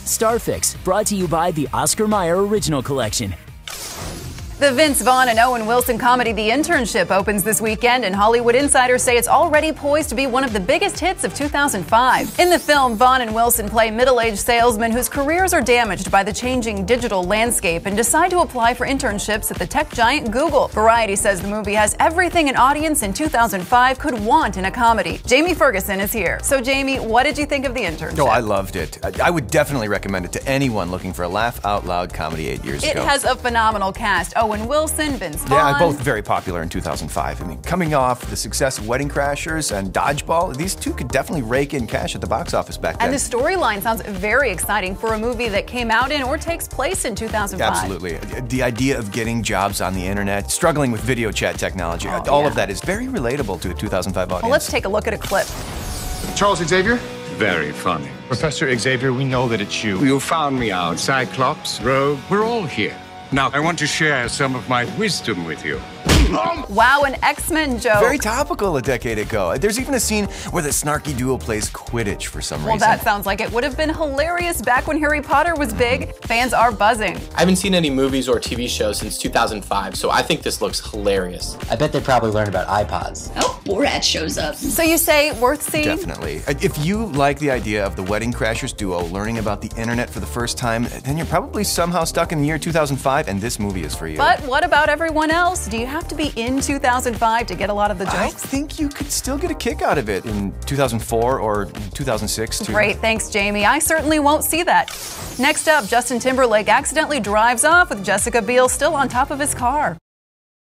Starfix, brought to you by the Oscar Mayer Original Collection. The Vince Vaughn and Owen Wilson comedy The Internship opens this weekend, and Hollywood insiders say it's already poised to be one of the biggest hits of 2005. In the film, Vaughn and Wilson play middle-aged salesmen whose careers are damaged by the changing digital landscape and decide to apply for internships at the tech giant Google. Variety says the movie has everything an audience in 2005 could want in a comedy. Jamie Ferguson is here. So Jamie, what did you think of The Internship? Oh, I loved it. I would definitely recommend it to anyone looking for a laugh-out-loud comedy 8 years ago. It has a phenomenal cast. Owen Wilson, Vince Vaughn. Yeah, both very popular in 2005. I mean, coming off the success of Wedding Crashers and Dodgeball, these two could definitely rake in cash at the box office back then. And the storyline sounds very exciting for a movie that came out in or takes place in 2005. Absolutely. The idea of getting jobs on the internet, struggling with video chat technology, all of that is very relatable to a 2005 audience. Well, let's take a look at a clip. Charles Xavier? Very funny. Professor Xavier, we know that it's you. You found me out. Cyclops, Rogue, we're all here. Now, I want to share some of my wisdom with you. Wow, an X-Men joke. Very topical a decade ago. There's even a scene where the snarky duo plays Quidditch for some reason. Well, that sounds like it would have been hilarious back when Harry Potter was big. Fans are buzzing. I haven't seen any movies or TV shows since 2005, so I think this looks hilarious. I bet they probably learned about iPods. Oh, Borat shows up. So you say worth seeing? Definitely. If you like the idea of the Wedding Crashers duo learning about the internet for the first time, then you're probably somehow stuck in the year 2005, and this movie is for you. But what about everyone else? Do you have to be in 2005 to get a lot of the jokes? I think you could still get a kick out of it in 2004 or 2006 too. Great, thanks Jamie. I certainly won't see that. Next up, Justin Timberlake accidentally drives off with Jessica Biel still on top of his car.